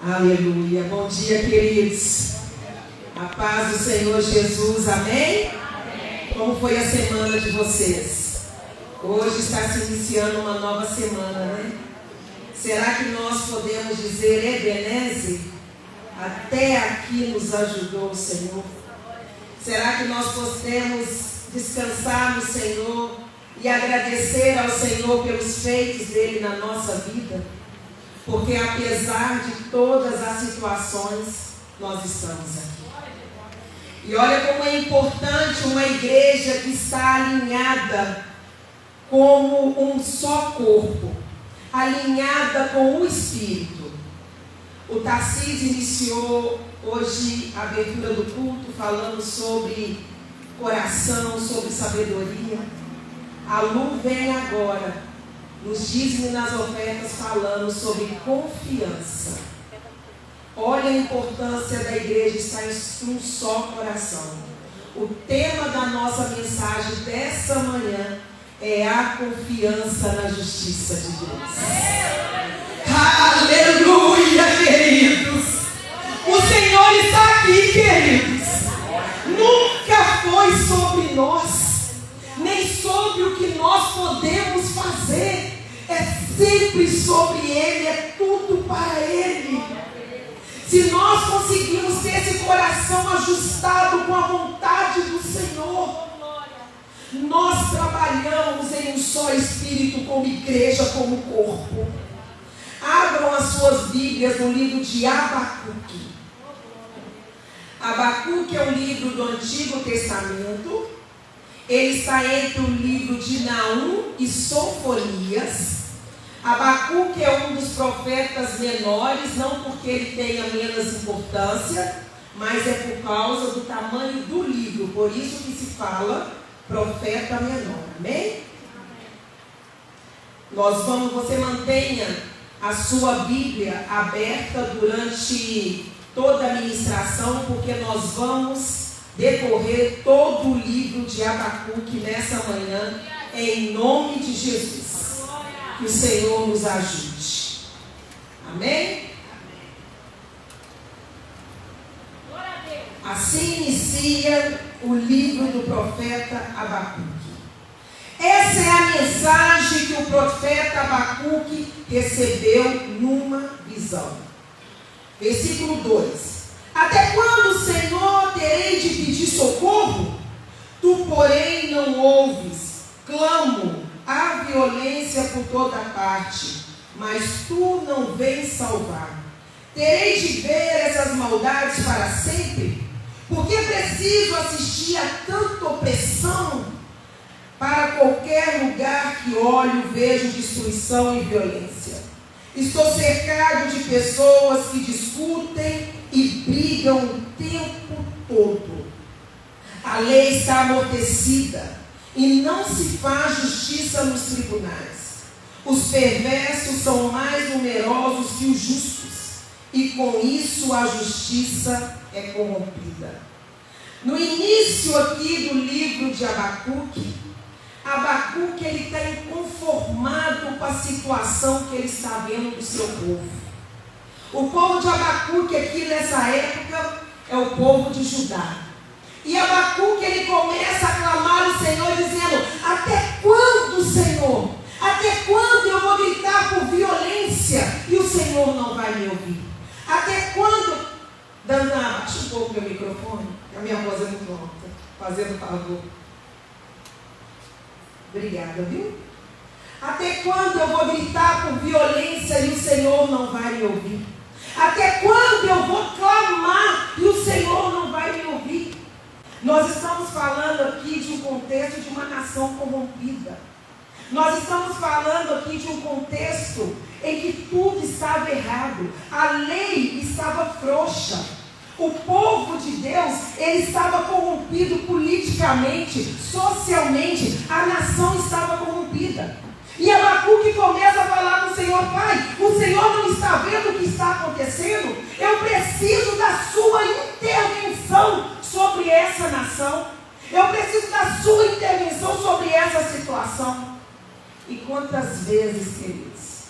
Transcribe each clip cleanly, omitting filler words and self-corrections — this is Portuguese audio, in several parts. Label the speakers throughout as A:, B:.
A: Aleluia. Bom dia, queridos. A paz do Senhor Jesus. Amém? Amém. Como foi a semana de vocês? Hoje está se iniciando uma nova semana, né? Será que nós podemos dizer, Ebenezer, até aqui nos ajudou o Senhor? Será que nós podemos descansar no Senhor e agradecer ao Senhor pelos feitos dele na nossa vida? Porque apesar de todas as situações, nós estamos aqui. E olha como é importante uma igreja que está alinhada como um só corpo, alinhada com o Espírito. O Tarcísio iniciou hoje a abertura do culto falando sobre coração, sobre sabedoria. A Lu vem agora nos dízimos e nas ofertas falando sobre confiança. Olha a importância da igreja estar em um só coração. O tema da nossa mensagem dessa manhã é a confiança na justiça de Deus. Aleluia, queridos! O Senhor está aqui, queridos. Nunca foi sobre nós, nem sobre o que nós podemos fazer. É sempre sobre Ele, é tudo para Ele. Se nós conseguirmos ter esse coração ajustado com a vontade do Senhor, nós trabalhamos em um só Espírito, como igreja, como corpo. Abram as suas Bíblias no livro de Abacuque. Abacuque é um livro do Antigo Testamento. Ele está entre o livro de Naum e Sofonias. Abacuque é um dos profetas menores, não porque ele tenha menos importância, mas é por causa do tamanho do livro. Por isso que se fala profeta menor. Amém? Você mantenha a sua Bíblia aberta durante toda a ministração, porque nós vamos decorrer todo o livro de Abacuque nessa manhã, em nome de Jesus. Que o Senhor nos ajude. Amém? Assim inicia o livro do profeta Abacuque. Essa é a mensagem que o profeta Abacuque recebeu numa visão. Versículo 2. Até quando, Senhor, terei de pedir socorro? Tu, porém, não ouves. Clamo, há violência por toda parte, mas tu não vens salvar. Terei de ver essas maldades para sempre? Porque preciso assistir a tanta opressão? Para qualquer lugar que olho, vejo destruição e violência. Estou cercado de pessoas que discutem e brigam o tempo todo. A lei está amortecida e não se faz justiça nos tribunais. Os perversos são mais numerosos que os justos, e com isso a justiça é corrompida. No início aqui do livro de Abacuque, ele está inconformado com a situação que ele está vendo do seu povo. O povo de Abacuque aqui nessa época é o povo de Judá. E Abacuque, ele começa a clamar ao Senhor, dizendo: até quando, Senhor? Até quando eu vou gritar por violência e o Senhor não vai me ouvir? Até quando? Dana, baixa um pouco meu microfone, a minha voz é muito alta, fazendo favor. Obrigada, viu? Até quando eu vou gritar por violência e o Senhor não vai me ouvir? Até quando eu vou clamar e o Senhor não vai me ouvir? Nós estamos falando aqui de um contexto de uma nação corrompida. Nós estamos falando aqui de um contexto em que tudo estava errado. A lei estava frouxa. O povo de Deus, ele estava corrompido politicamente, socialmente. A nação estava corrompida. E Abacuque começa a falar com o Senhor: Pai, o Senhor não está vendo o que está acontecendo? Eu preciso da sua intervenção sobre essa nação. Eu preciso da sua intervenção sobre essa situação. E quantas vezes, queridos,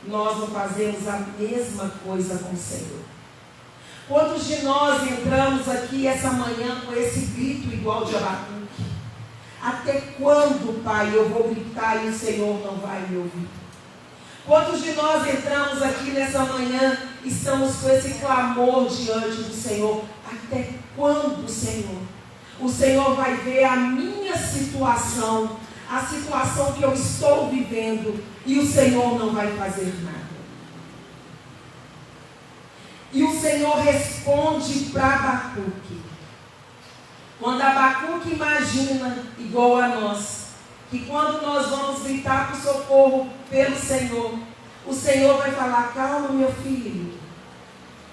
A: nós não fazemos a mesma coisa com o Senhor? Quantos de nós entramos aqui essa manhã com esse grito igual de Abacuque? Até quando, Pai, eu vou gritar e o Senhor não vai me ouvir? Quantos de nós entramos aqui nessa manhã e estamos com esse clamor diante do Senhor? Até quando, Senhor? O Senhor vai ver a minha situação, a situação que eu estou vivendo, e o Senhor não vai fazer nada. E o Senhor responde para Abacuque. Quando Abacuque imagina, igual a nós, que quando nós vamos gritar por socorro pelo Senhor, o Senhor vai falar: calma, meu filho,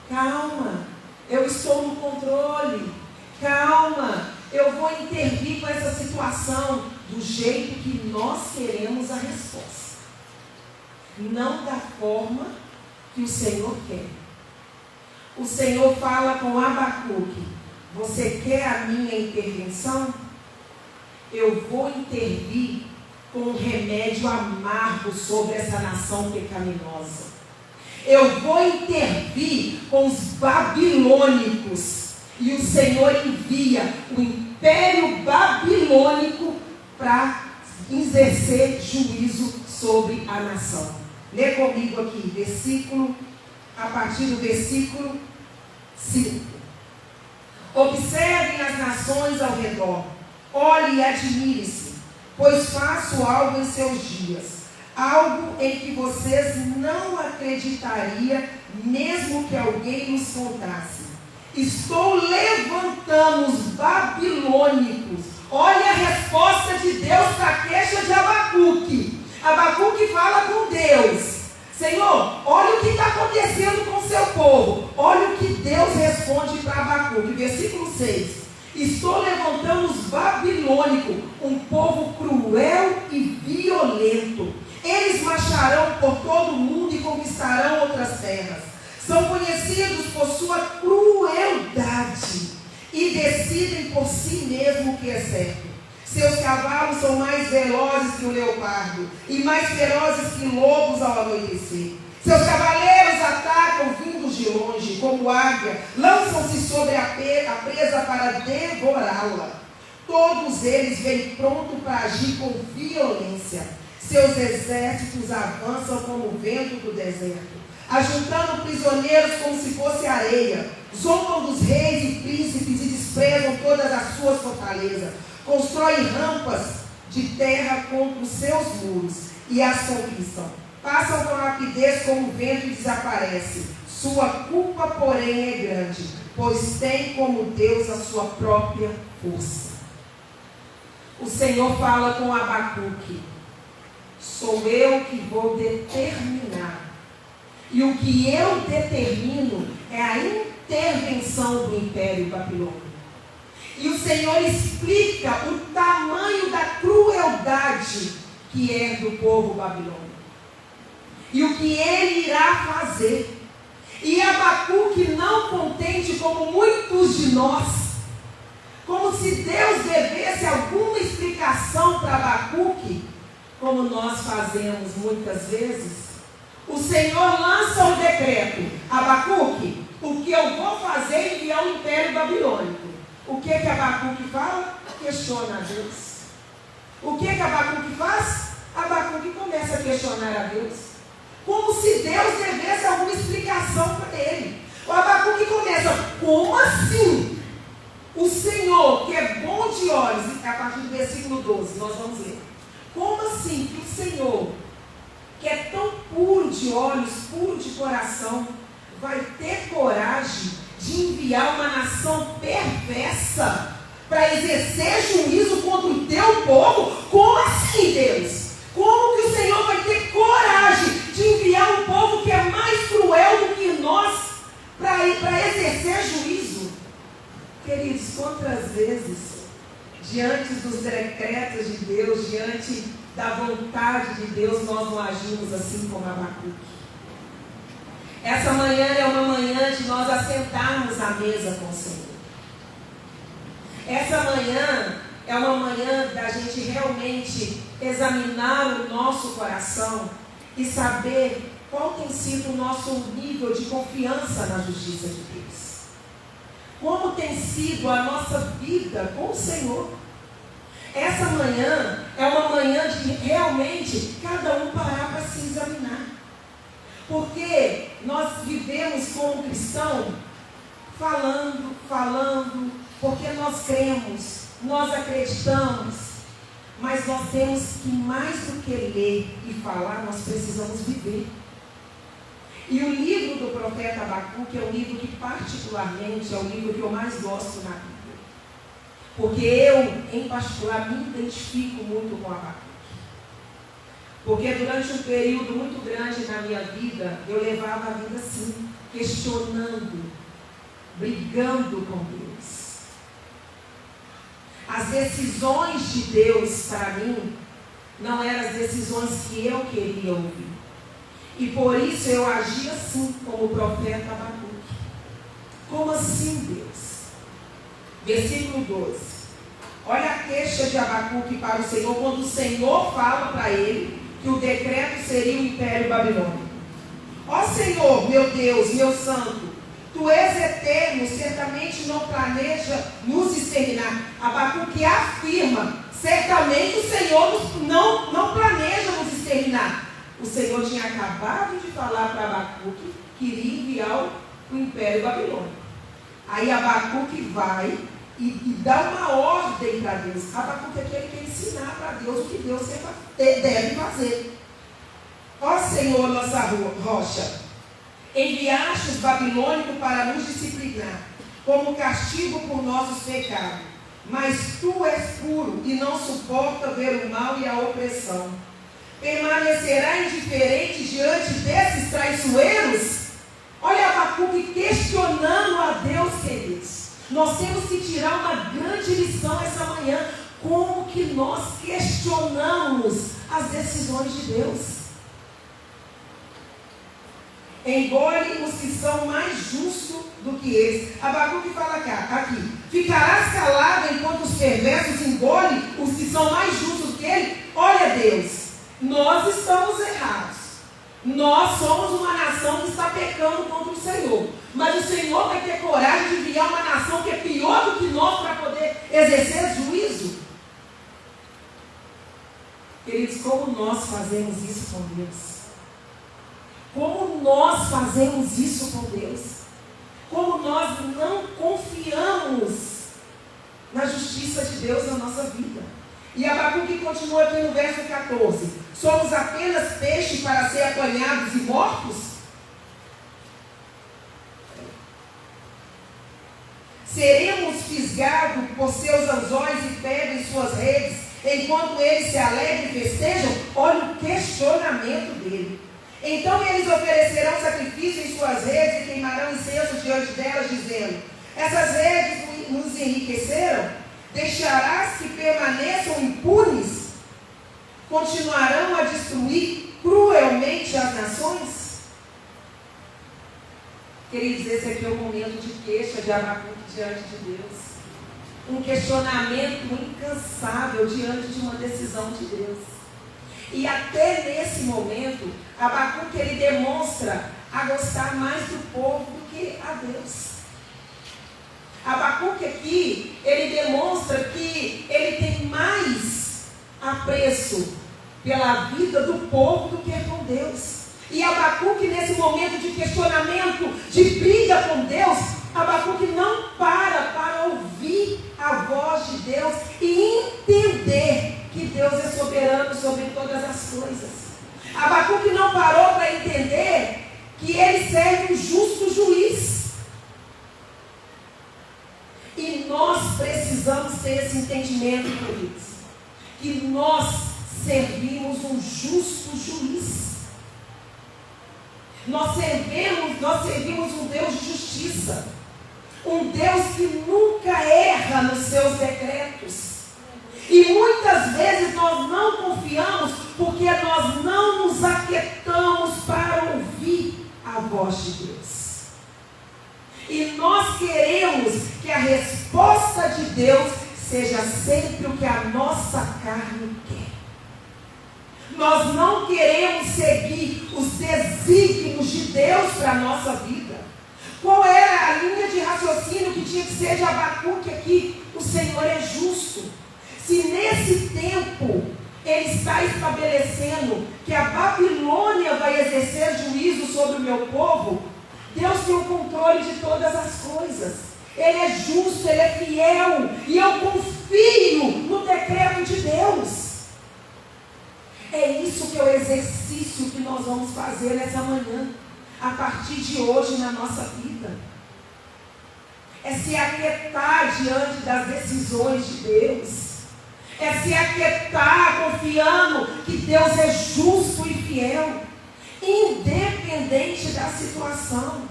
A: calma, eu estou no controle, calma, eu vou intervir com essa situação do jeito que nós queremos a resposta, não da forma que o Senhor quer. O Senhor fala com Abacuque: você quer a minha intervenção? Eu vou intervir com um remédio amargo sobre essa nação pecaminosa. Eu vou intervir com os babilônicos. E o Senhor envia o império babilônico para exercer juízo sobre a nação. Lê comigo aqui, a partir do versículo 5. Observem as nações ao redor, olhe e admire-se, pois faço algo em seus dias, algo em que vocês não acreditariam, mesmo que alguém nos contasse. Estou levantando os babilônicos. Olha a resposta de Deus para a queixa de Abacuque. Abacuque fala com Deus: Senhor, olha o que está acontecendo com o seu povo. Olha o que Deus responde para Abacuque. Versículo 6. Estou levantando os babilônicos, um povo cruel e violento. Eles marcharão por todo o mundo e conquistarão outras terras. São conhecidos por sua crueldade e decidem por si mesmo o que é certo. Seus cavalos são mais velozes que o leopardo e mais ferozes que lobos ao anoitecer. Seus cavaleiros atacam vindos de longe, como águia, lançam-se sobre a presa para devorá-la. Todos eles vêm pronto para agir com violência. Seus exércitos avançam como o vento do deserto, ajuntando prisioneiros como se fosse areia. Zombam dos reis e príncipes e desprezam todas as suas fortalezas. Constroem rampas de terra contra os seus muros e as conquistam. Passam com rapidez como o vento e desaparecem. Sua culpa, porém, é grande, pois tem como Deus a sua própria força. O Senhor fala com Abacuque: sou eu que vou determinar. E o que eu determino é a intervenção do Império Babilônico. E o Senhor explica o tamanho da crueldade que é do povo babilônico. E o que ele irá fazer. E Abacuque, não contente como muitos de nós, como se Deus devesse alguma explicação para Abacuque, como nós fazemos muitas vezes, o Senhor lança o decreto: Abacuque, o que eu vou fazer é enviar o Império Babilônico. O que Abacuque fala? Questiona a Deus. O que Abacuque faz? Abacuque começa a questionar a Deus, como se Deus devesse alguma explicação para ele. O Abacuque começa: como assim? O Senhor, que é bom de olhos, a partir do versículo 12, nós vamos ler. Como assim que o Senhor, que é tão puro de olhos, puro de coração, vai ter coragem de enviar uma nação perversa para exercer juízo contra o teu povo? Como assim, Deus? Como que o Senhor vai ter coragem de enviar um povo que é mais cruel do que nós para exercer juízo? Queridos, quantas vezes, diante dos decretos de Deus, diante da vontade de Deus, nós não agimos assim como Abacuque? Essa manhã é uma manhã de nós assentarmos à mesa com o Senhor. Essa manhã é uma manhã da gente realmente examinar o nosso coração e saber qual tem sido o nosso nível de confiança na justiça de Deus? Como tem sido a nossa vida com o Senhor? Essa manhã é uma manhã de realmente cada um parar para se examinar. Porque nós vivemos como cristão falando, porque nós cremos, nós acreditamos, mas nós temos que, mais do que ler e falar, nós precisamos viver. E o livro do profeta Abacuque é o livro que particularmente é o livro que eu mais gosto na Bíblia. Porque eu, em particular, me identifico muito com Abacuque. Porque durante um período muito grande na minha vida, eu levava a vida assim, questionando, brigando com Deus. As decisões de Deus para mim não eram as decisões que eu queria ouvir. E por isso eu agi assim, como o profeta Abacuque. Como assim, Deus? Versículo 12. Olha a queixa de Abacuque para o Senhor, quando o Senhor fala para ele que o decreto seria o Império Babilônico. Ó Senhor, meu Deus, meu Santo, Tu és eterno, certamente não planeja nos exterminar. Abacuque afirma, certamente o Senhor não planeja nos exterminar. O Senhor tinha acabado de falar para Abacuque que iria enviar o Império Babilônico. Aí Abacuque vai e dá uma ordem para Deus. Abacuque aqui ele quer ensinar para Deus o que Deus deve fazer. Ó Senhor, nossa rocha, enviaste os babilônicos para nos disciplinar, como castigo por nossos pecados. Mas tu és puro e não suporta ver o mal e a opressão. Permanecerá indiferente diante desses traiçoeiros? Olha Abacuque questionando a Deus, queridos. Nós temos que tirar uma grande lição essa manhã. Como que nós questionamos as decisões de Deus? Engole os que são mais justos do que eles. Abacuque fala aqui. Ficarás calado enquanto os perversos engolem os que são mais justos do que ele? Olha Deus, nós estamos errados. Nós somos uma nação que está pecando contra o Senhor. Mas o Senhor vai ter coragem de enviar uma nação que é pior do que nós para poder exercer juízo? Queridos, como nós fazemos isso com Deus? Como nós fazemos isso com Deus? Como nós não confiamos na justiça de Deus na nossa vida? E Abacuque continua aqui no verso 14. Somos apenas peixes para ser apanhados e mortos? Seremos fisgados por seus anzóis e pegam em suas redes, enquanto eles se alegram e festejam? Olha o questionamento dele. Então eles oferecerão sacrifício em suas redes e queimarão incenso diante delas, dizendo: essas redes nos enriqueceram? Deixarás que permaneçam impunes? Continuarão a destruir cruelmente as nações? Queridos, esse aqui é o momento de queixa de Abacuque diante de Deus. Um questionamento incansável diante de uma decisão de Deus. E até nesse momento, Abacuque ele demonstra a gostar mais do povo do que a Deus. Abacuque aqui, ele demonstra que ele tem mais apreço pela vida do povo do que com Deus. E Abacuque, nesse momento de questionamento, de briga com Deus, Abacuque não para ouvir a voz de Deus e entender que Deus é soberano sobre todas as coisas. Abacuque não parou para entender que ele serve um justo juiz. E nós precisamos ter esse entendimento, queridos, que nós servimos um justo juiz. Nós servimos um Deus de justiça, um Deus que nunca erra nos seus decretos. E muitas vezes nós não confiamos porque nós não nos aquietamos para ouvir a voz de Deus. E nós queremos que a resposta de Deus seja sempre o que a nossa carne quer. Nós não queremos seguir os desígnios de Deus para a nossa vida. Qual era a linha de raciocínio que tinha que ser de Abacuque aqui? O Senhor é justo. Se nesse tempo Ele está estabelecendo que a Babilônia vai exercer juízo sobre o meu povo, Deus tem o controle de todas as coisas. Ele é justo, Ele é fiel, e eu confio no decreto de Deus. É isso que é o exercício que nós vamos fazer nessa manhã, a partir de hoje na nossa vida. É se aquietar diante das decisões de Deus. É se aquietar confiando que Deus é justo e fiel, independente da situação.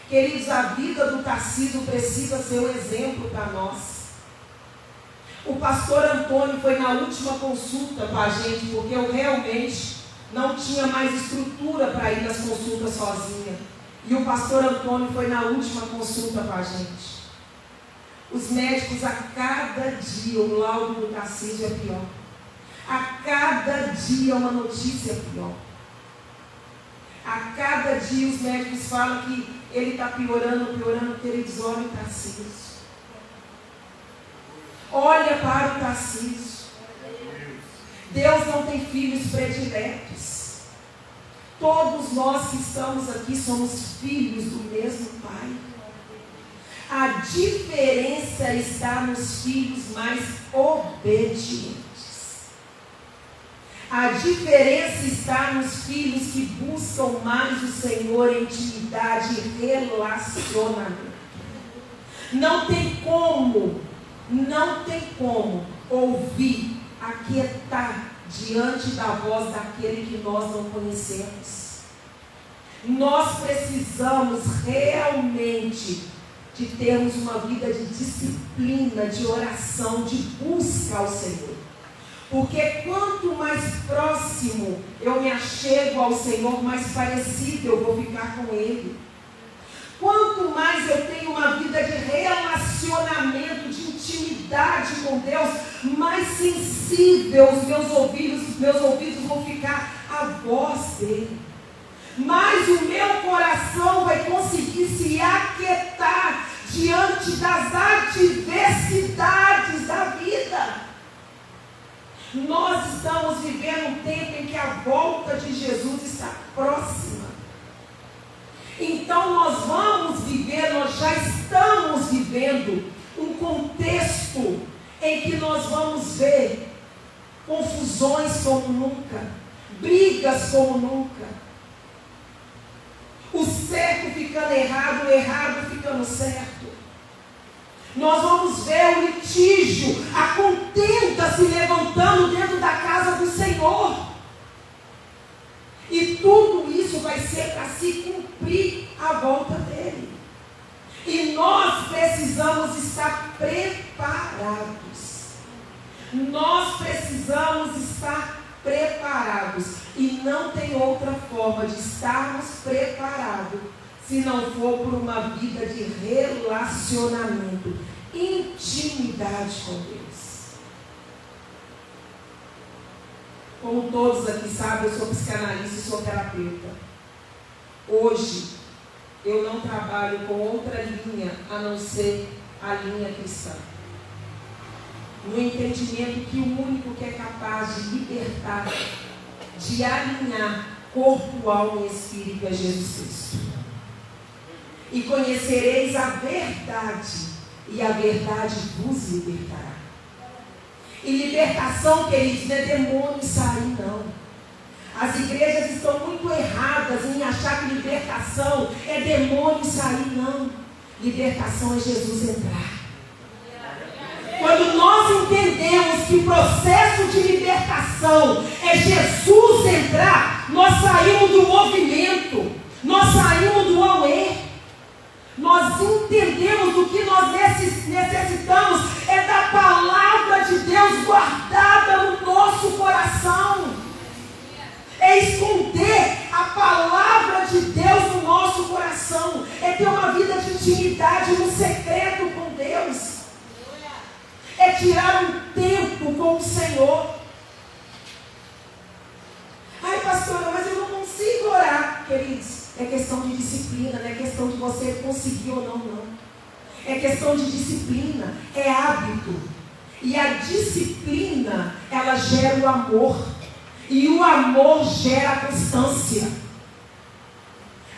A: Queridos, a vida do Tarcísio precisa ser um exemplo para nós. O pastor Antônio foi na última consulta com a gente, porque eu realmente não tinha mais estrutura para ir nas consultas sozinha. E o pastor Antônio foi na última consulta com a gente. Os médicos, a cada dia, o laudo do Tarcísio é pior. A cada dia uma notícia pior. A cada dia os médicos falam que ele está piorando, porque eles olham o Tarcísio. Olha para o Tarcísio. Deus não tem filhos prediletos. Todos nós que estamos aqui somos filhos do mesmo Pai. A diferença está nos filhos mais obedientes. A diferença está nos filhos que buscam mais o Senhor em intimidade e relacionamento. Não tem como ouvir, aquietar diante da voz daquele que nós não conhecemos. Nós precisamos realmente de termos uma vida de disciplina, de oração, de busca ao Senhor. Porque quanto mais próximo eu me achego ao Senhor, mais parecido eu vou ficar com Ele. Quanto mais eu tenho uma vida de relacionamento, de intimidade com Deus, mais sensível os meus ouvidos vão ficar à voz dEle. Mais o meu coração vai conseguir se aquietar diante das adversidades da vida. Nós estamos vivendo um tempo em que a volta de Jesus está próxima. Então nós já estamos vivendo um contexto em que nós vamos ver confusões como nunca, brigas como nunca, o certo ficando errado, o errado ficando certo. Nós vamos ver o litígio, a contenda se levantando dentro da casa do Senhor. E tudo isso vai ser para se cumprir a volta dele. E nós precisamos estar preparados. Nós precisamos estar preparados. E não tem outra forma de estarmos preparados se não for por uma vida de relacionamento, intimidade com Deus. Como todos aqui sabem, eu sou psicanalista e sou terapeuta. Hoje, eu não trabalho com outra linha a não ser a linha cristã. No entendimento que o único que é capaz de libertar, de alinhar corpo, alma e espírito é Jesus Cristo. E conhecereis a verdade, e a verdade vos libertará. E libertação, queridos, não é demônio sair, não. As igrejas estão muito erradas em achar que libertação é demônio sair, não. Libertação é Jesus entrar. Quando nós entendemos que o processo de libertação é Jesus entrar, nós saímos do movimento, nós saímos do auê. Nós entendemos do que nós necessitamos é da palavra de Deus guardada no nosso coração. É esconder a palavra de Deus no nosso coração. É ter uma vida de intimidade no secreto com Deus. É tirar um tempo com o Senhor. é questão de disciplina, não é questão de você conseguir ou não. É questão de disciplina, é hábito. E a disciplina, ela gera o amor. E o amor gera a constância.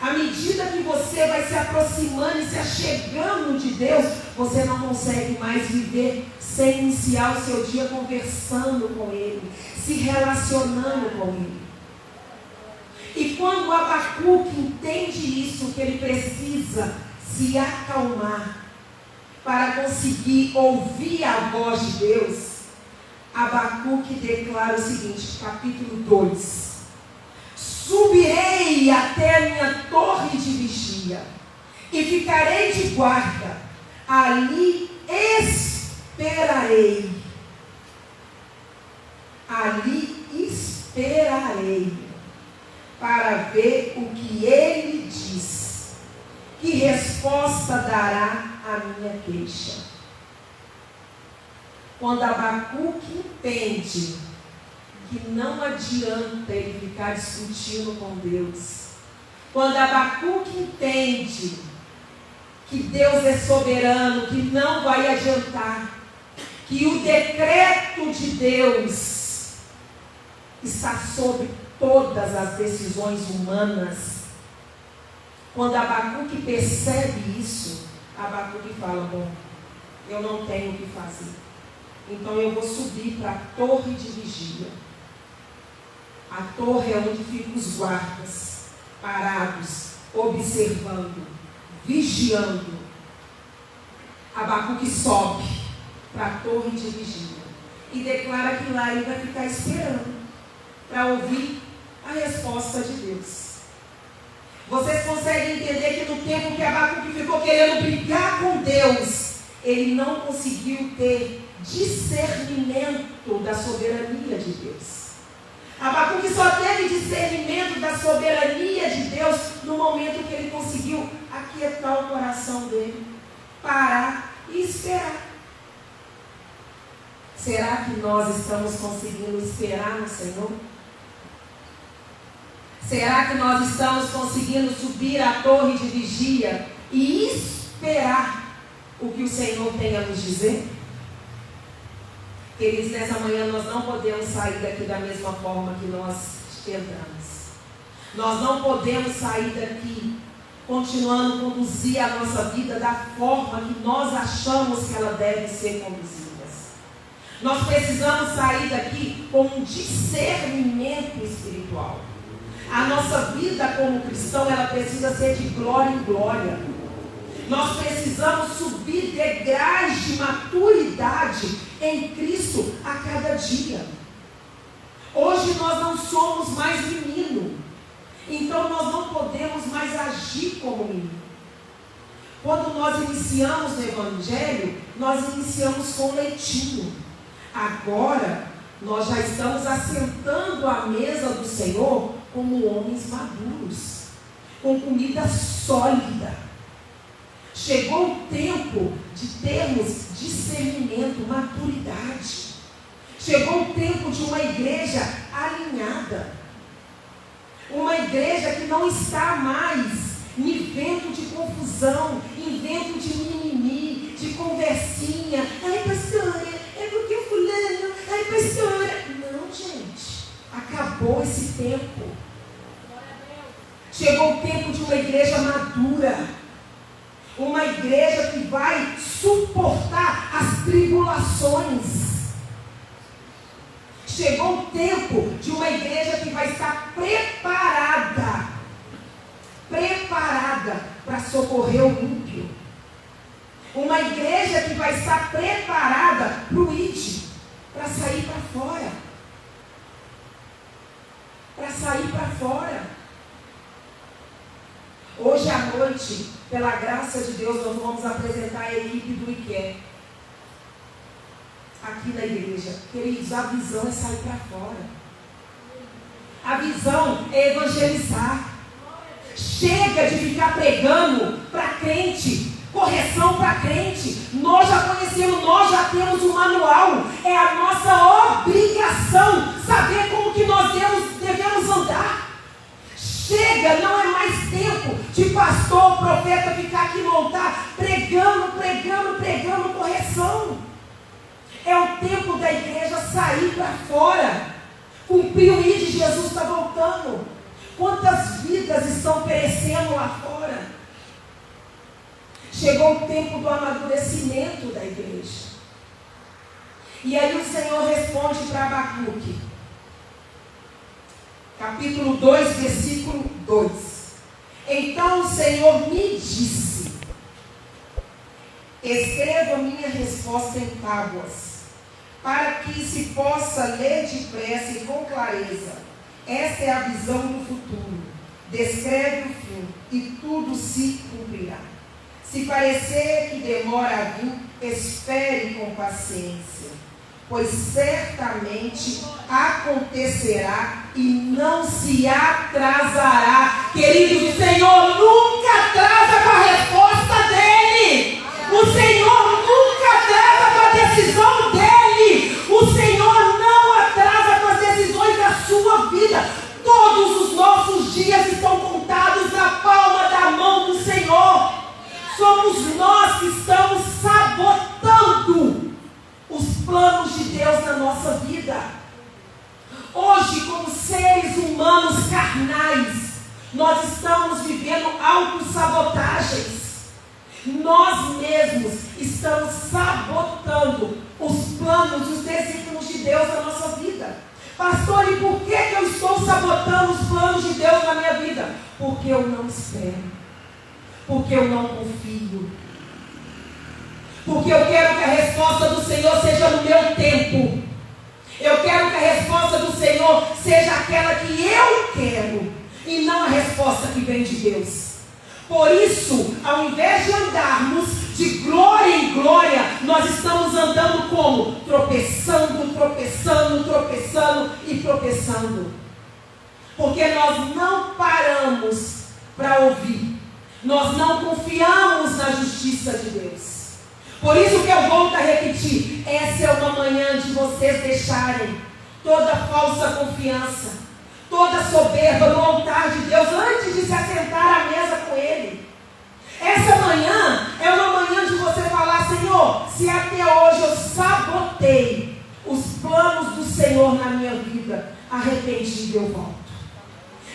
A: À medida que você vai se aproximando e se achegando de Deus, você não consegue mais viver sem iniciar o seu dia conversando com Ele, se relacionando com Ele. E quando o Abacuque entende isso, que ele precisa se acalmar para conseguir ouvir a voz de Deus, Abacuque declara o seguinte, capítulo 2: subirei até a minha torre de vigia e ficarei de guarda, ali esperarei. Ali esperarei para ver o que ele diz. Que resposta dará a minha queixa? Quando Abacuque entende que não adianta ele ficar discutindo com Deus, quando Abacuque entende que Deus é soberano, que não vai adiantar, que o decreto de Deus está sobre todas as decisões humanas, quando Abacuque percebe isso, Abacuque fala: bom, eu não tenho o que fazer, então eu vou subir para a torre de vigia. A torre é onde ficam os guardas, parados, observando, vigiando. Abacuque sobe para a torre de vigia e declara que lá ele vai ficar esperando para ouvir a resposta de Deus. Vocês conseguem entender que no tempo que Abacuque ficou querendo brigar com Deus, ele não conseguiu ter discernimento da soberania de Deus. Abacuque só teve discernimento da soberania de Deus no momento que ele conseguiu aquietar o coração dele, parar e esperar. Será que nós estamos conseguindo esperar no Senhor? Será que nós estamos conseguindo subir à torre de vigia e esperar o que o Senhor tem a nos dizer? Queridos, nessa manhã nós não podemos sair daqui da mesma forma que nós entramos. Nós não podemos sair daqui continuando a conduzir a nossa vida da forma que nós achamos que ela deve ser conduzida. Nós precisamos sair daqui com um discernimento espiritual. A nossa vida como cristão, ela precisa ser de glória em glória. Nós precisamos subir degraus de maturidade em Cristo a cada dia. Hoje nós não somos mais menino, então nós não podemos mais agir como menino. Quando nós iniciamos no Evangelho, nós iniciamos com leitinho. Agora, nós já estamos assentando à mesa do Senhor como homens maduros, com comida sólida. Chegou o tempo de termos discernimento, maturidade. Chegou o tempo de uma igreja alinhada. Uma igreja que não está mais em vento de confusão, em vento de mimimi, de conversinha. Ai, pastora, é porque fulano, ai, pastora. Não, gente, acabou esse tempo. Chegou o tempo de uma igreja madura. Uma igreja que vai suportar as tribulações. Chegou o tempo de uma igreja que vai estar preparada para socorrer o ímpio. Uma igreja que vai estar preparada para o ID, para sair para fora. Para sair para fora. Hoje à noite, pela graça de Deus, nós vamos apresentar a equipe do IQE aqui na igreja. Queridos, a visão é sair para fora. A visão é evangelizar. Chega de ficar pregando para crente, correção para crente. Nós já conhecemos, nós já temos o manual. É a nossa obrigação saber como que nós devemos andar. Chega, não é mais tempo de pastor, profeta ficar aqui no altar pregando correção. É o tempo da igreja sair para fora, cumprir o ID de Jesus está voltando. Quantas vidas estão perecendo lá fora? Chegou o tempo do amadurecimento da igreja. E aí o Senhor responde para Abacuque. Capítulo 2, versículo 2. Então o Senhor me disse: escreva minha resposta em tábuas, para que se possa ler depressa e com clareza. Esta é a visão do futuro. Descreve o fim, e tudo se cumprirá. Se parecer que demora a vir, espere com paciência, pois certamente acontecerá e não se atrasará. Queridos, o Senhor nunca atrasa com a resposta dele. O Senhor nunca atrasa com a decisão dele. O Senhor não atrasa com as decisões da sua vida. Todos os nossos dias estão contados na palma da mão do Senhor. Somos nós que estamos sabotando os planos de Deus na nossa vida. Hoje, como seres humanos carnais, nós estamos vivendo autossabotagens. Nós mesmos estamos sabotando os planos, os desígnios de Deus na nossa vida. Pastor, e por que eu estou sabotando os planos de Deus na minha vida? Porque eu não espero. Porque eu não confio. Porque eu quero que a resposta do Senhor seja no meu tempo. Eu quero que a resposta do Senhor seja aquela que eu quero, e não a resposta que vem de Deus. Por isso, ao invés de andarmos de glória em glória, nós estamos andando como? Tropeçando e tropeçando. Porque nós não paramos para ouvir. Nós não confiamos na justiça de Deus. Por isso que eu volto a repetir, essa é uma manhã de vocês deixarem toda falsa confiança, toda soberba no altar de Deus, antes de se assentar à mesa com Ele. Essa manhã é uma manhã de você falar: Senhor, se até hoje eu sabotei os planos do Senhor na minha vida, arrependido eu volto.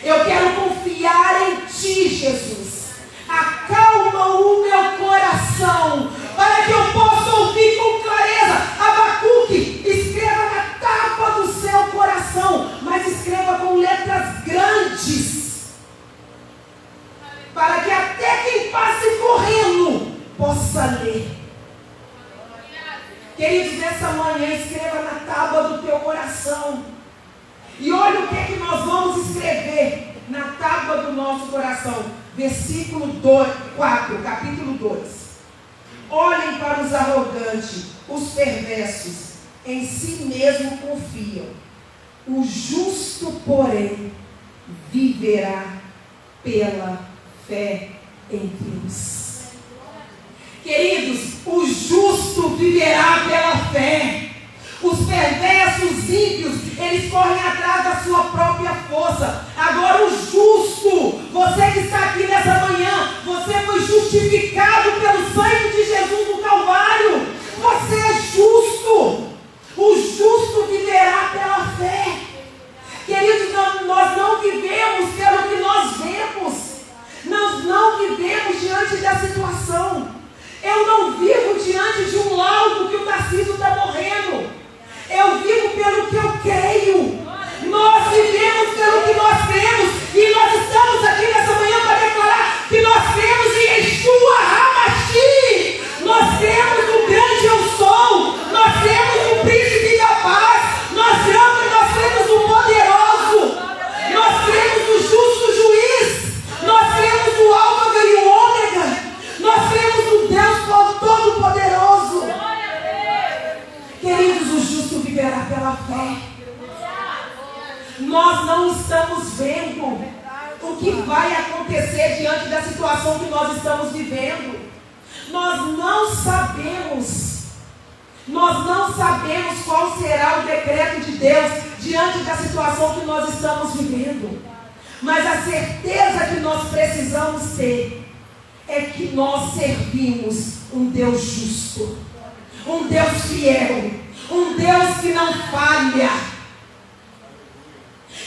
A: Eu quero confiar em Ti, Jesus. Acalma o meu coração, para que eu possa ouvir com clareza. Abacuque, escreva na tapa do seu coração, mas escreva com letras grandes, para que até quem passe correndo possa ler. Queridos, nessa manhã escreva na tábua do teu coração. E olha o que é que nós vamos escrever na tábua do nosso coração. Versículo 4, capítulo 2. Olhem para os arrogantes, os perversos, em si mesmo confiam. O justo, porém, viverá pela fé em Deus. Queridos, o justo viverá pela fé. Os perversos, ímpios, eles correm atrás da sua própria força. Agora o justo, você que está aqui nessa manhã, você foi justificado pelo sangue de Jesus no Calvário. Você é justo. O justo viverá pela fé. Queridos, nós não vivemos pelo que nós vemos. Nós não vivemos diante da situação. Eu não vivo diante de um laudo que o Tarcísio está morrendo. Eu vivo pelo que eu creio. Nós vivemos pelo que nós cremos. E nós estamos aqui nessa manhã para declarar que nós cremos em Yeshua HaMashiach. Nós cremos no grande eu sou. Nós cremos no príncipe da paz. Nós cremos no poderoso. Nós cremos no justo juiz. Nós cremos no Alfa e o Ômega. Nós cremos no Deus Todo-Poderoso. Queridos, o justo viverá pela fé. Nós não estamos vendo o que vai acontecer diante da situação que nós estamos vivendo. Nós não sabemos. Nós não sabemos qual será o decreto de Deus diante da situação que nós estamos vivendo. Mas a certeza que nós precisamos ter é que nós servimos um Deus justo, um Deus fiel, um Deus que não falha.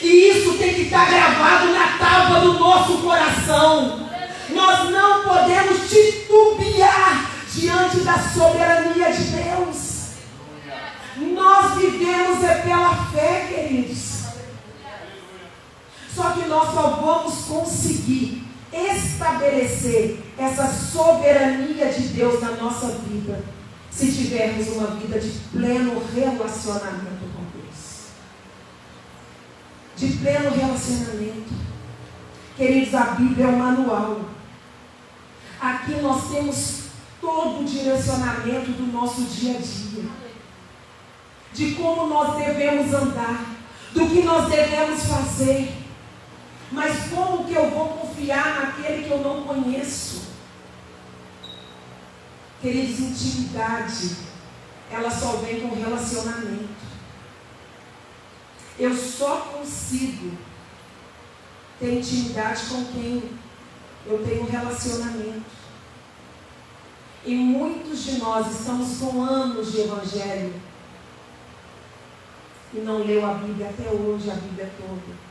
A: E isso tem que estar gravado na tábua do nosso coração. Nós não podemos titubear diante da soberania de Deus. Nós vivemos pela fé, queridos. Só que nós só vamos conseguir estabelecer essa soberania de Deus na nossa vida se tivermos uma vida de pleno relacionamento com Deus. De pleno relacionamento. Queridos, a Bíblia é um manual. Aqui nós temos todo o direcionamento do nosso dia a dia. De como nós devemos andar. Do que nós devemos fazer. Mas como que eu vou confiar naquele que eu não conheço? Queridos, intimidade, ela só vem com relacionamento. Eu só consigo ter intimidade com quem eu tenho relacionamento. E muitos de nós estamos com anos de evangelho e não leu a Bíblia até hoje, a Bíblia toda.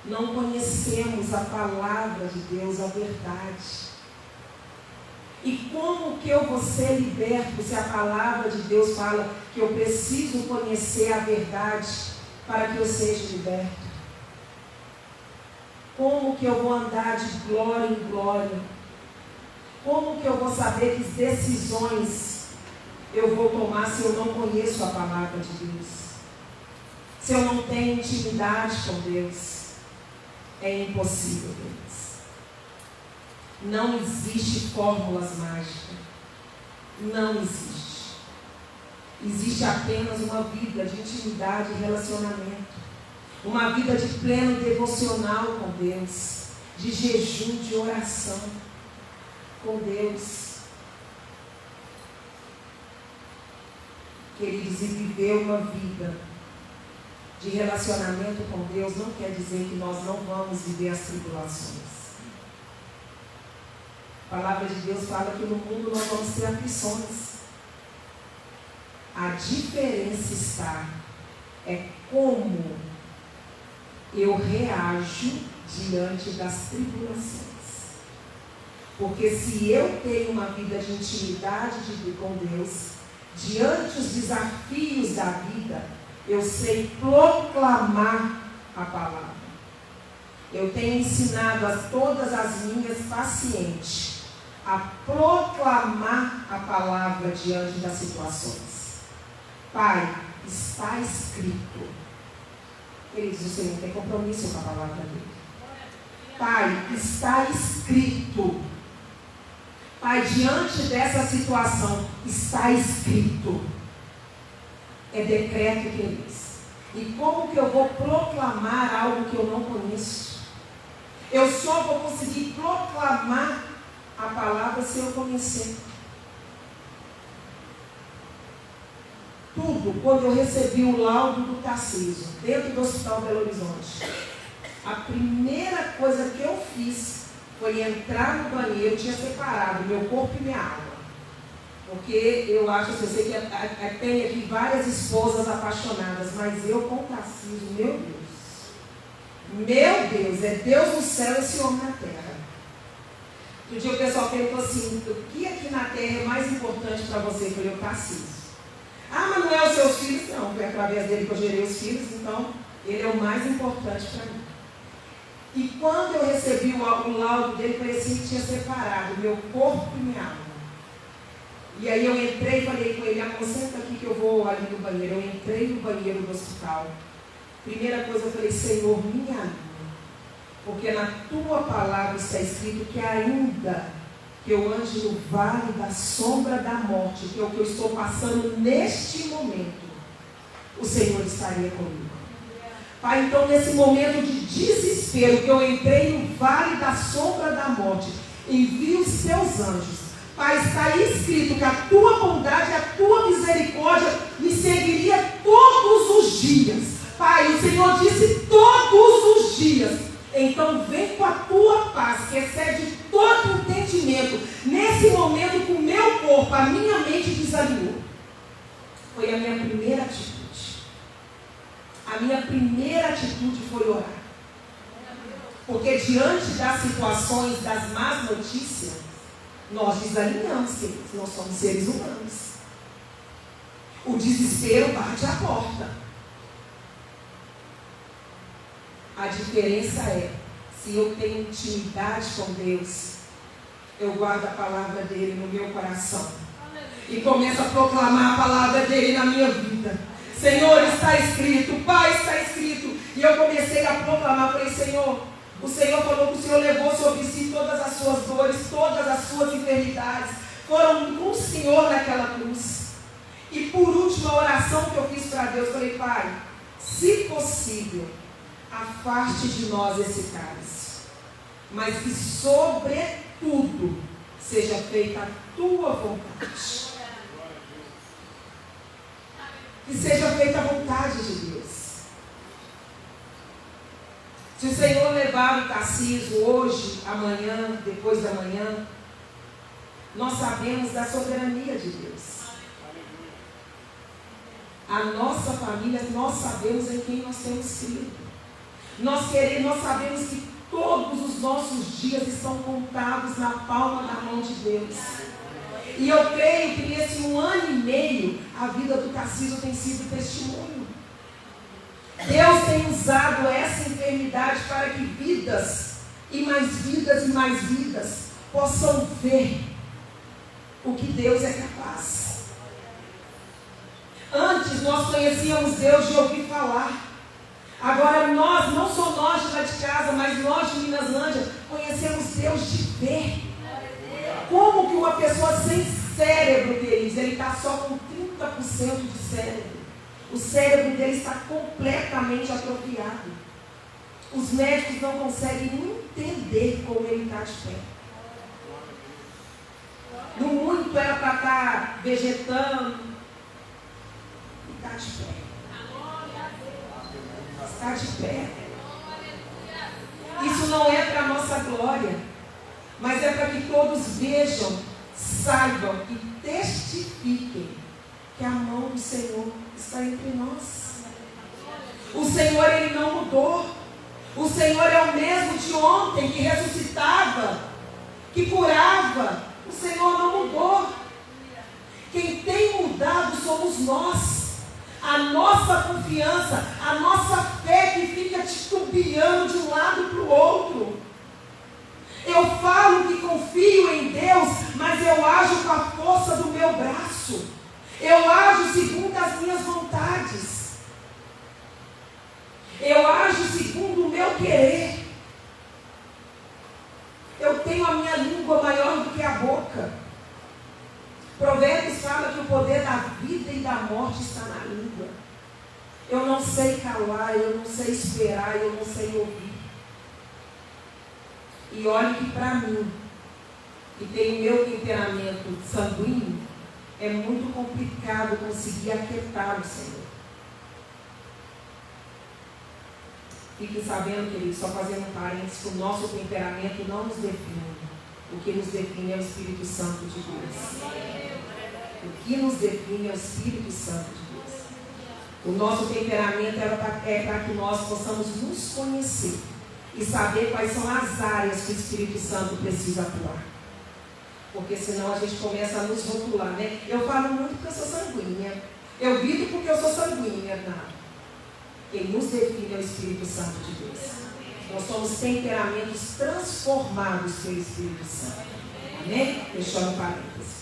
A: Não conhecemos a palavra de Deus, a verdade. E como que eu vou ser liberto se a palavra de Deus fala que eu preciso conhecer a verdade para que eu seja liberto? Como que eu vou andar de glória em glória? Como que eu vou saber que decisões eu vou tomar se eu não conheço a palavra de Deus? Se eu não tenho intimidade com Deus? É impossível, Deus. Não existe fórmulas mágicas. Não existe. Existe apenas uma vida de intimidade e relacionamento. Uma vida de pleno devocional com Deus. De jejum, de oração com Deus. Queridos, e viver uma vida de relacionamento com Deus não quer dizer que nós não vamos viver as tribulações. A palavra de Deus fala que no mundo nós vamos ter aflições. A diferença está como eu reajo diante das tribulações. Porque se eu tenho uma vida de intimidade com Deus, diante dos desafios da vida, eu sei proclamar a palavra. Eu tenho ensinado a todas as minhas pacientes a proclamar a palavra diante das situações. Pai, está escrito. Queridos, o Senhor tem compromisso com a palavra dele. Pai, está escrito. Pai, diante dessa situação, está escrito. É decreto, queridos. E como que eu vou proclamar algo que eu não conheço? Eu só vou conseguir proclamar a palavra se eu conhecer. Tudo, quando eu recebi o laudo do Tarcísio, dentro do Hospital Belo Horizonte, a primeira coisa que eu fiz foi entrar no banheiro, tinha separado meu corpo e minha alma. Porque eu acho, eu sei que tem aqui várias esposas apaixonadas, mas eu com o Tarcísio, meu Deus, é Deus no céu e esse homem na terra. Um dia o pessoal perguntou assim, o que aqui na terra é mais importante para você? Eu falei, o Tarcísio. Ah, mas não é os seus filhos? Não, foi através dele que eu gerei os filhos, então ele é o mais importante para mim. E quando eu recebi o laudo dele, parecia que tinha separado meu corpo e minha alma. E aí eu entrei e falei com ele, amor, senta aqui que eu vou ali no banheiro. Eu entrei no banheiro do hospital. Primeira coisa eu falei, Senhor, minha alma, porque na tua palavra está escrito que ainda que eu ande no vale da sombra da morte, que é o que eu estou passando neste momento, o Senhor estaria comigo. Pai, então nesse momento de desespero, que eu entrei no vale da sombra da morte, envia os teus anjos. Pai, está escrito que a tua bondade, a tua misericórdia me seguiria todos os dias. Pai, o Senhor disse todos os dias. Então vem com a tua paz, que excede todo entendimento. Nesse momento, que o meu corpo, a minha mente desalinhou. Foi a minha primeira atitude. A minha primeira atitude foi orar. Porque diante das situações, das más notícias, nós desalinhamos, queridos. Nós somos seres humanos. O desespero bate à porta. A diferença é, se eu tenho intimidade com Deus, eu guardo a palavra dele no meu coração. E começo a proclamar a palavra dele na minha vida. Senhor, está escrito, Pai, está escrito. E eu comecei a proclamar, falei, Senhor, o Senhor falou que o Senhor levou sobre si todas as suas dores, todas as suas enfermidades. Foram com o Senhor naquela cruz. E por último, a oração que eu fiz para Deus, falei, Pai, se possível, afaste de nós esse cálice, mas que sobretudo seja feita a tua vontade. Que seja feita a vontade de Deus. Se o Senhor levar o Tarcísio hoje, amanhã, depois da manhã, nós sabemos da soberania de Deus. A nossa família, nós sabemos em quem nós temos crido. Nós sabemos que todos os nossos dias estão contados na palma da mão de Deus. E eu creio que nesse 1 ano e meio, a vida do Tarcísio tem sido testemunho. Deus tem usado essa enfermidade para que vidas, e mais vidas, possam ver o que Deus é capaz. Antes nós conhecíamos Deus de ouvir falar. Agora nós, não só nós de lá de casa, mas nós de Minaslândia, conhecemos Deus de ver. Como que uma pessoa sem cérebro, queridos, ele está só com 30% de cérebro. O cérebro dele está completamente atrofiado. Os médicos não conseguem entender como ele está de pé. No muito era para estar vegetando. E está de pé. Está de pé. Isso não é para a nossa glória, mas é para que todos vejam, saibam e testifiquem que a mão do Senhor está entre nós. O Senhor, Ele não mudou. O Senhor é o mesmo de ontem, que ressuscitava, que curava. O Senhor não mudou. Quem tem mudado somos nós. A nossa confiança, a nossa fé que fica titubeando de um lado para o outro. Eu falo que confio em Deus, mas eu ajo com a força do meu braço. Eu ajo segundo as minhas vontades. Eu ajo segundo o meu querer. Eu tenho a minha língua maior do que a boca. Provérbios fala que o poder da vida e da morte está na língua. Eu não sei calar, eu não sei esperar, eu não sei ouvir. E olhe que para mim, que tem o meu temperamento sanguíneo, é muito complicado conseguir aquietar o Senhor. Fiquem sabendo, queridos, só fazendo um parênteses, que o nosso temperamento não nos define. O que nos define é o Espírito Santo de Deus. O que nos define é o Espírito Santo de Deus. O nosso temperamento é para que nós possamos nos conhecer e saber quais são as áreas que o Espírito Santo precisa atuar. Porque senão a gente começa a nos rotular, né? Eu falo muito porque eu sou sanguínea. Eu vivo porque eu sou sanguínea. Não. Quem nos define é o Espírito Santo de Deus. Nós somos temperamentos transformados pelo Espírito Santo. Amém? Fechando parênteses.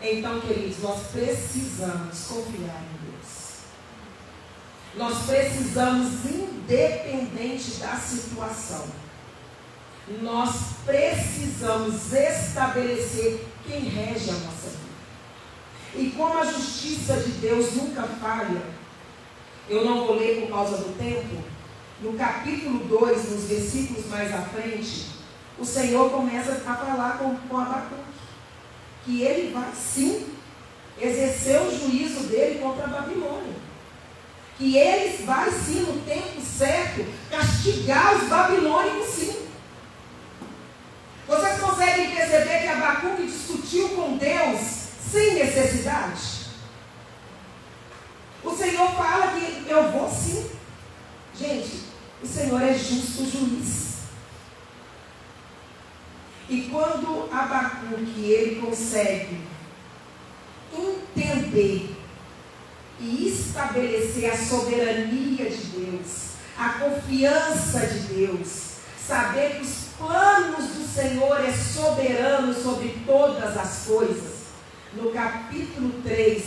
A: Então, queridos, nós precisamos confiar em Deus. Nós precisamos, independente da situação, nós precisamos estabelecer quem rege a nossa vida. E como a justiça de Deus nunca falha, eu não vou ler por causa do tempo. No capítulo 2, nos versículos mais à frente, o Senhor começa a falar com Abacuque, que ele vai sim exercer o juízo dele contra a Babilônia, que eles vai sim, no tempo certo, castigar os babilônicos sim. Vocês conseguem perceber que Abacuque discutiu com Deus sem necessidade? O Senhor fala que eu vou sim. Gente, o Senhor é justo juiz. E quando Abacuque ele consegue entender e estabelecer a soberania de Deus, a confiança de Deus, saber que os planos do Senhor é soberano sobre todas as coisas, no capítulo 3,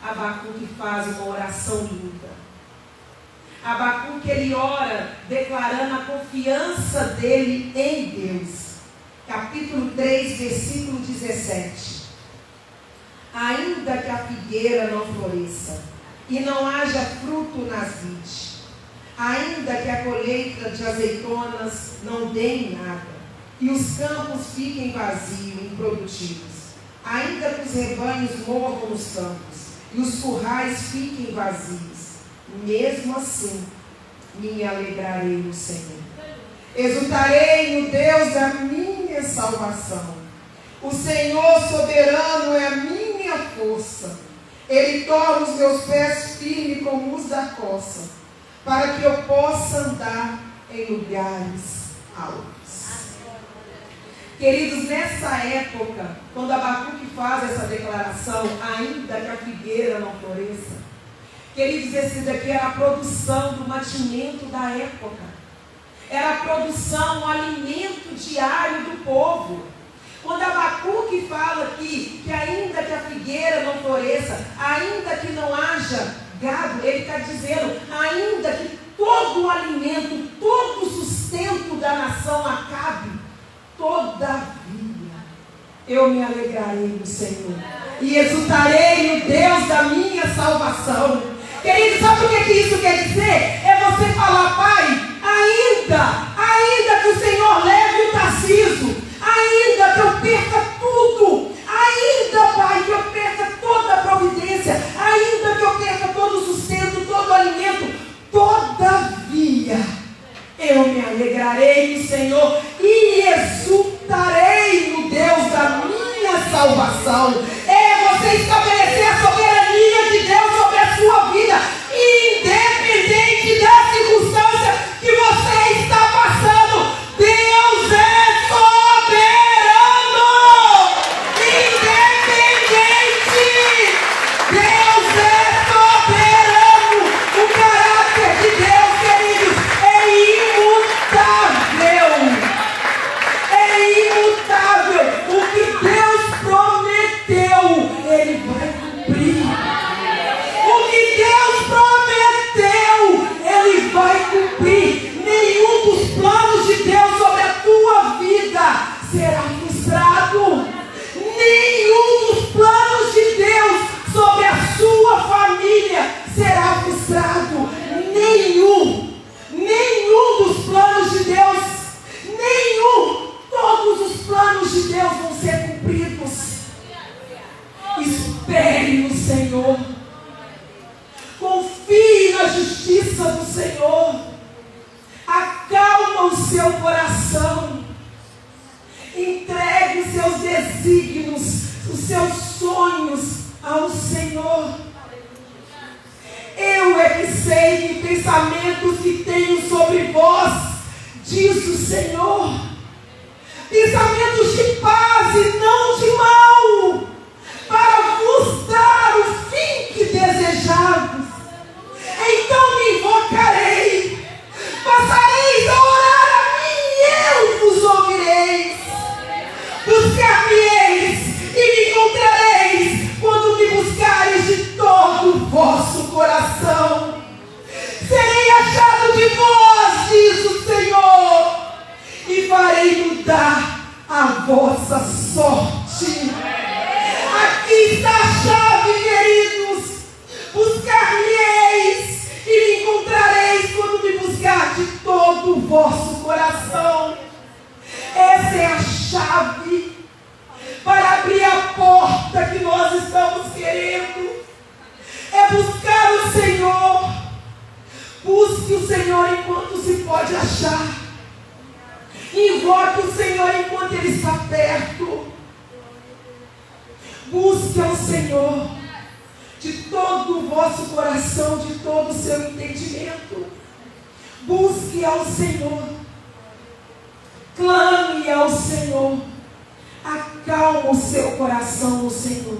A: Abacuque faz uma oração linda. Abacuque ele ora declarando a confiança dele em Deus. Capítulo 3, versículo 17. Ainda que a figueira não floresça e não haja fruto nas vides, ainda que a colheita de azeitonas não dê em nada, e os campos fiquem vazios, improdutivos, ainda que os rebanhos morram nos campos, e os currais fiquem vazios, mesmo assim me alegrarei no Senhor. Exultarei no Deus da minha salvação. O Senhor soberano é a minha força. Ele torna os meus pés firmes como os da coça, para que eu possa andar em lugares altos. Queridos, nessa época, quando Abacuque faz essa declaração, ainda que a figueira não floresça, queridos, esse daqui era a produção do mantimento da época. Era a produção, o alimento diário do povo. Quando Abacuque fala aqui que ainda que a figueira não floresça, ainda que não haja gado, ele está dizendo, ainda que todo o alimento, todo o sustento da nação acabe, todavia eu me alegrarei no Senhor e exultarei no Deus da minha salvação. Querido, sabe o que isso quer dizer? É você falar, Pai, ainda que o Senhor leve o Tarcísio, ainda que eu perca tudo, ainda, Pai, que eu perca toda a providência, ainda que eu perca todo o sustento, todo o alimento, todavia eu me alegrarei no Senhor e exultarei no Deus da minha salvação. É você estabelecer a soberania de Deus sobre a sua vida, independente da circunstância que você está passando. Deus é soberano, independente. Deus é soberano. O caráter de Deus, queridos, é imutável. É imutável. O que Deus prometeu, Ele vai cumprir. O que Deus prometeu, Ele vai cumprir. Nenhum dos planos de Deus sobre a tua vida será frustrado. Nenhum dos planos de Deus sobre a sua família será frustrado. Nenhum dos planos de Deus, nenhum. Todos os planos de Deus vão ser cumpridos. Espere no Senhor. Confie na justiça do Senhor. Acalma o seu coração. Entregue os seus desígnios, os seus sonhos ao Senhor. Eu é que sei que pensamentos que tenho sobre vós, diz o Senhor, pensamentos de paz e não de mal, para vos dar o fim que desejavos. Então me invocarei, passareis a orar a mim e eu vos ouvireis. Buscar-me-eis e me encontrareis, quando me buscareis de todo o vosso coração. Serei achado de vós, diz o Senhor, e farei mudar a vossa sorte. Aqui está a chave, queridos. Buscar-me-eis e me encontrareis, quando me buscar de todo o vosso coração. Essa é a chave para abrir a porta que nós estamos querendo. É buscar o Senhor, pode achar. Invoque o Senhor enquanto Ele está perto. Busque ao Senhor de todo o vosso coração, de todo o seu entendimento. Busque ao Senhor. Clame ao Senhor. Acalma o seu coração no Senhor.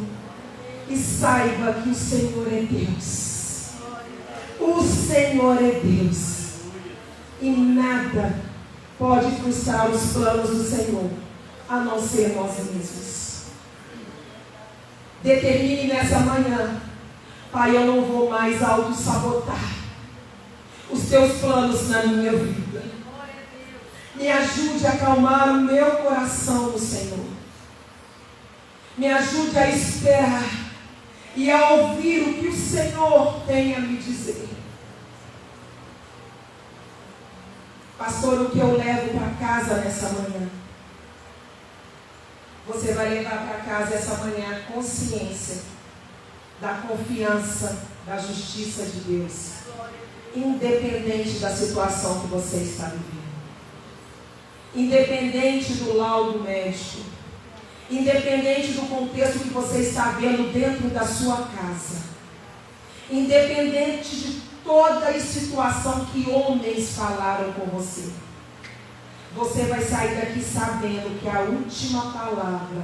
A: E saiba que o Senhor é Deus. O Senhor é Deus. E nada pode frustrar os planos do Senhor, a não ser nós mesmos. Determine nessa manhã: Pai, eu não vou mais auto-sabotar os teus planos na minha vida. Me ajude a acalmar o meu coração no Senhor. Me ajude a esperar e a ouvir o que o Senhor tem a me dizer. Pastor, o que eu levo para casa nessa manhã? Você vai levar para casa essa manhã a consciência da confiança, da justiça de Deus, independente da situação que você está vivendo, independente do laudo médico, independente do contexto que você está vendo dentro da sua casa, independente de toda a situação que homens falaram com você. Você vai sair daqui sabendo que a última palavra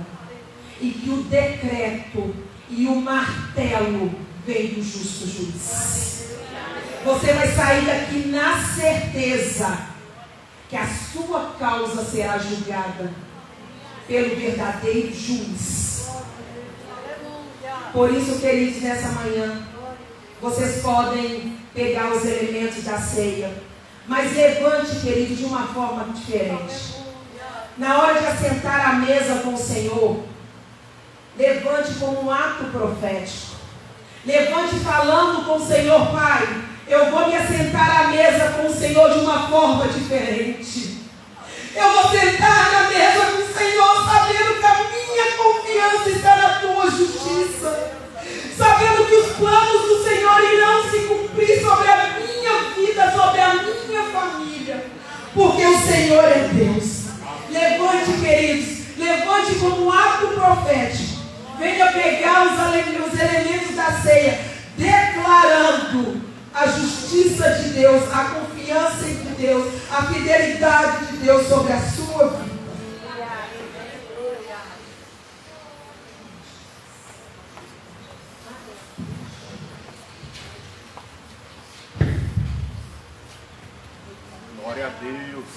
A: e que o decreto e o martelo vem do justo juiz. Você vai sair daqui na certeza que a sua causa será julgada pelo verdadeiro juiz. Por isso, queridos, nessa manhã, vocês podem pegar os elementos da ceia, mas levante, querido, de uma forma diferente. Na hora de assentar à mesa com o Senhor, levante como um ato profético. Levante falando com o Senhor: Pai, eu vou me assentar à mesa com o Senhor de uma forma diferente. Eu vou sentar na mesa com o Senhor sabendo que a minha confiança está na tua justiça, sabendo que os planos do Senhor irão se cumprir sobre a minha vida, sobre a minha família, porque o Senhor é Deus. Levante, queridos, levante como um ato profético. Venha pegar os elementos da ceia, declarando a justiça de Deus, a confiança de Deus, a fidelidade de Deus sobre a sua vida.
B: Glória a Deus.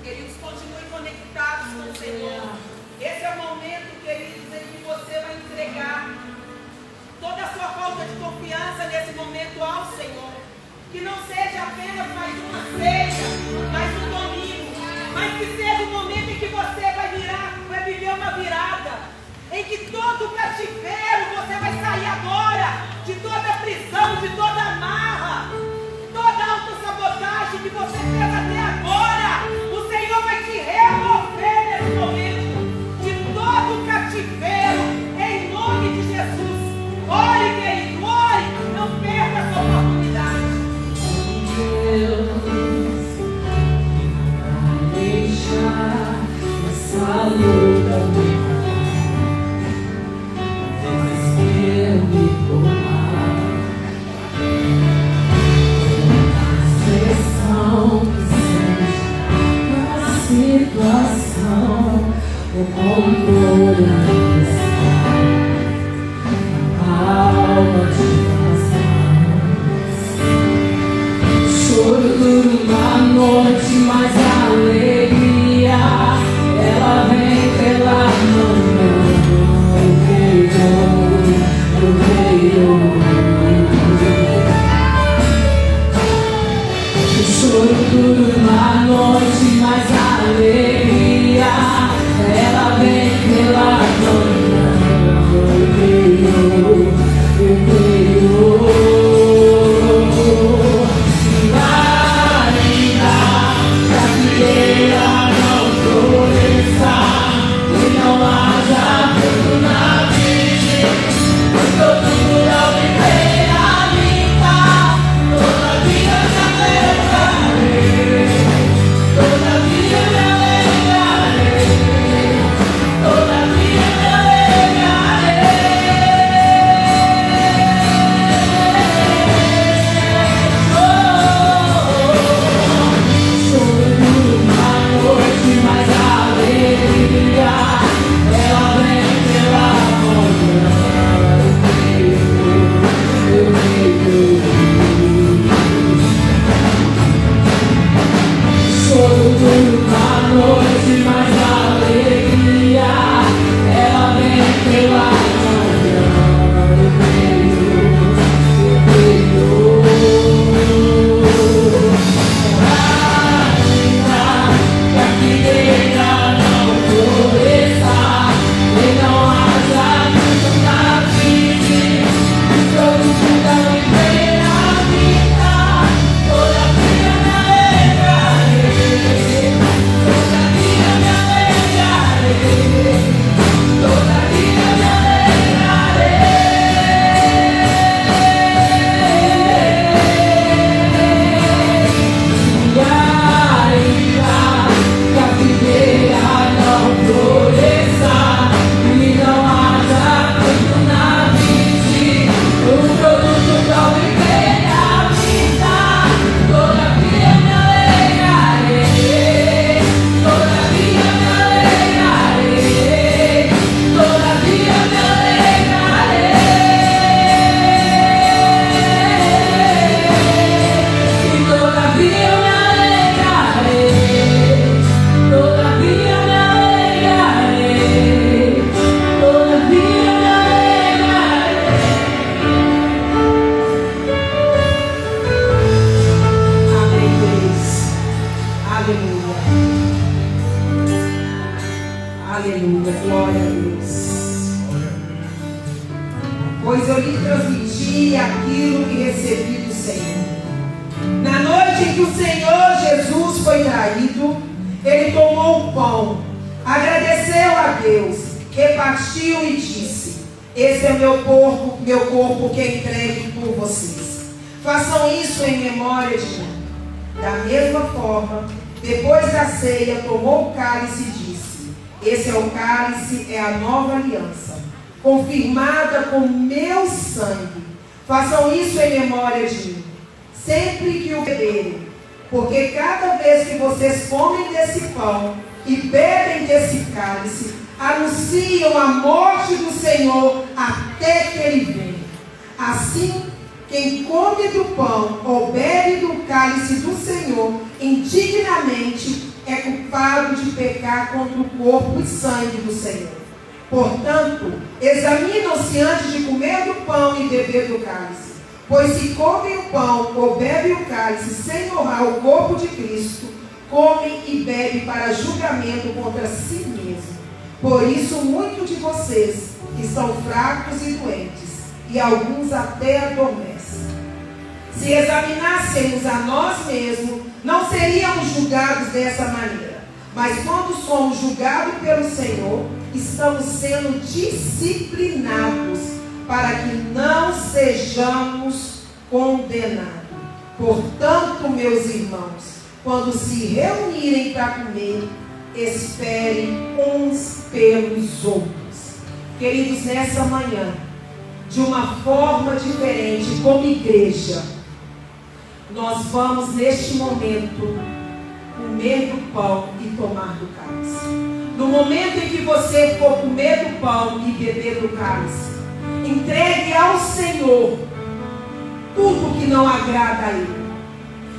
A: Queridos, continue conectados com o Senhor. Esse é o momento, queridos, em que você vai entregar toda a sua falta de confiança nesse momento ao Senhor. Que não seja apenas mais uma ceia, mais um domingo, mas que seja o momento em que você vai viver uma virada, em que todo o cativeiro você vai sair agora de toda prisão, de toda amarra, toda autossabotagem que você fez até agora. O Senhor vai te remover nesse momento de todo o cativeiro, em nome de Jesus. Ore, querido, ore, não perca essa oportunidade. Deus, vai deixar essa luta desespero me tomar. Situação, o controle está na palma de tuas mãos. Choro duro na noite, mas a alegria ela vem pela manhã. Eu creio. Aleluia, glória a Deus. Pois eu lhe transmiti aquilo que recebi do Senhor. Na noite em que o Senhor Jesus foi traído, ele tomou o pão, agradeceu a Deus, repartiu e disse: esse é meu corpo que é entregue por vocês. Façam isso em memória de mim. Da mesma forma, depois da ceia, tomou o cálice e disse: esse é o cálice, é a nova aliança, confirmada com meu sangue. Façam isso em memória de mim, sempre que o beberem, porque cada vez que vocês comem desse pão e bebem desse cálice, anunciam a morte do Senhor até que ele venha. Assim, quem come do pão ou bebe do cálice do Senhor indignamente é culpado de pecar contra o corpo e sangue do Senhor. Portanto, examinam-se antes de comer do pão e beber do cálice. Pois se comem o pão ou bebem o cálice sem honrar o corpo de Cristo, comem e bebem para julgamento contra si mesmo. Por isso, muitos de vocês estão fracos e doentes, e alguns até adormecem. Se examinássemos a nós mesmos, não seríamos julgados dessa maneira. Mas quando somos julgados pelo Senhor, estamos sendo disciplinados para que não sejamos condenados. Portanto, meus irmãos, quando se reunirem para comer, esperem uns pelos outros. Queridos, nessa manhã, de uma forma diferente, como igreja, nós vamos neste momento comer do pão e tomar do cálice. No momento em que você for comer do pão e beber do cálice, entregue ao Senhor tudo que não agrada a Ele.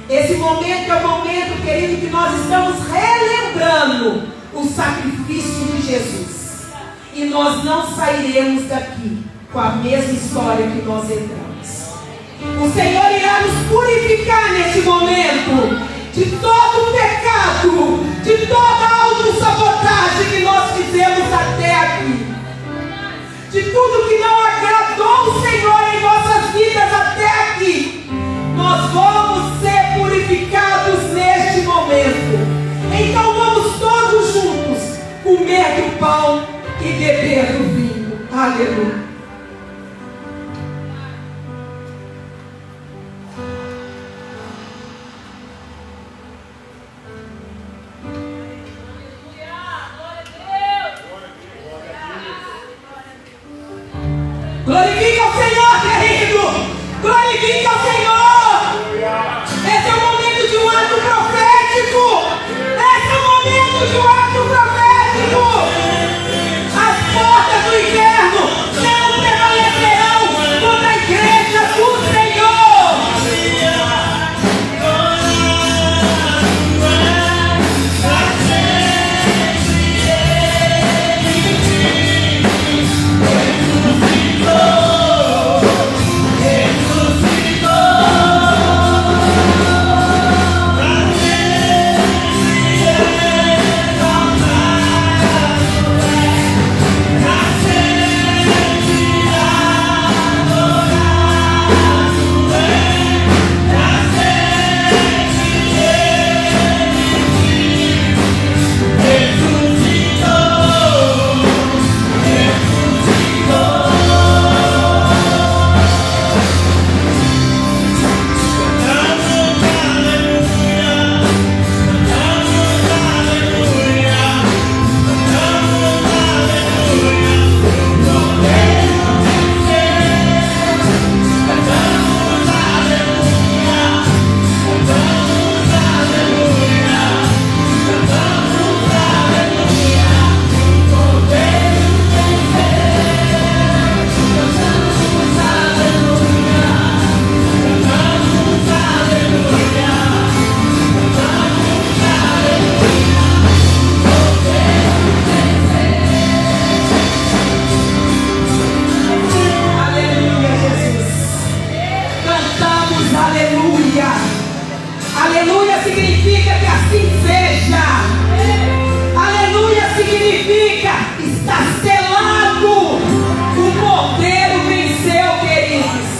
A: Esse momento é o momento, querido, que nós estamos relembrando o sacrifício de Jesus. E nós não sairemos daqui com a mesma história que nós entramos. O Senhor irá nos purificar nesse momento de todo o pecado, de toda a autossabotagem que nós fizemos até aqui, de tudo que não agradou o Senhor em nossas vidas até aqui. Nós vamos ser purificados neste momento. Então vamos todos juntos comer do pão e beber do vinho. Aleluia. Glorifique ao Senhor, querido! Glorifique ao Senhor! Esse é o momento de um ato profético! Esse é o momento de um ato profético! As portas do inferno significa está selado. O Cordeiro venceu, queridos.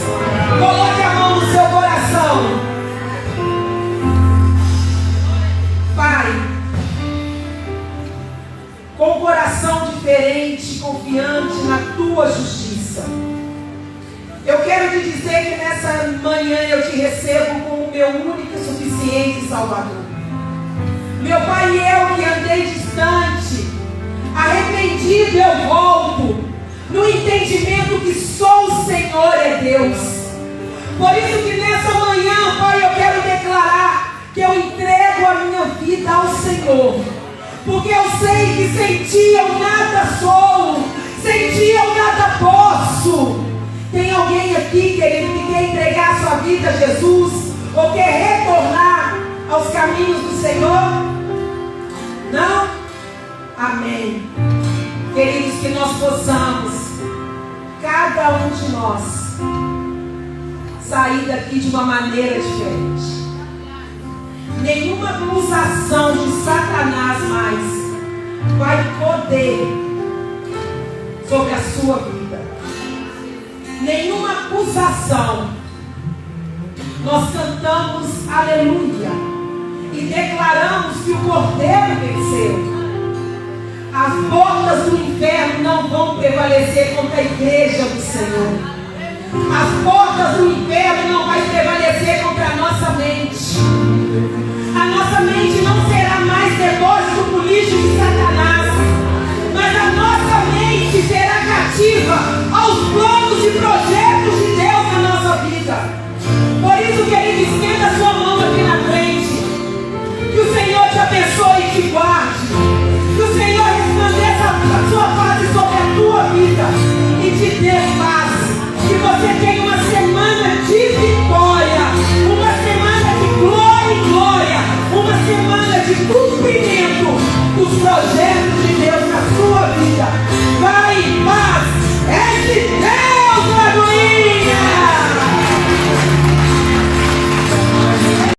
A: Coloque a mão no seu coração. Pai, com um coração diferente, confiante na tua justiça, eu quero te dizer que nessa manhã eu te recebo como meu único e suficiente Salvador. Meu Pai, eu que andei distante, arrependido, eu volto no entendimento que só o Senhor é Deus. Por isso que nessa manhã, Pai, eu quero declarar que eu entrego a minha vida ao Senhor. Porque eu sei que sem Ti eu nada sou, sem Ti eu nada posso. Tem alguém aqui, querido, que quer entregar a sua vida a Jesus? Ou quer retornar aos caminhos do Senhor? Não? Amém. Queridos, que nós possamos, cada um de nós, sair daqui de uma maneira diferente. Nenhuma acusação de Satanás mais vai poder sobre a sua vida. Nenhuma acusação. Nós cantamos aleluia e declaramos que o Cordeiro venceu. As portas do inferno não vão prevalecer contra a igreja do Senhor. As portas do inferno não vão prevalecer contra a nossa mente. A nossa mente não será mais depósito político de Satanás, mas a nossa mente será cativa aos planos e projetos de Deus na nossa vida. Por isso, querido, estenda a sua mão aqui na frente. Que o Senhor te abençoe e te guarde. Que o Senhor resplandeça a sua face sobre a tua vida e te dê paz. Que você tenha uma semana de vitória, uma semana de glória e glória, uma semana de cumprimento dos projetos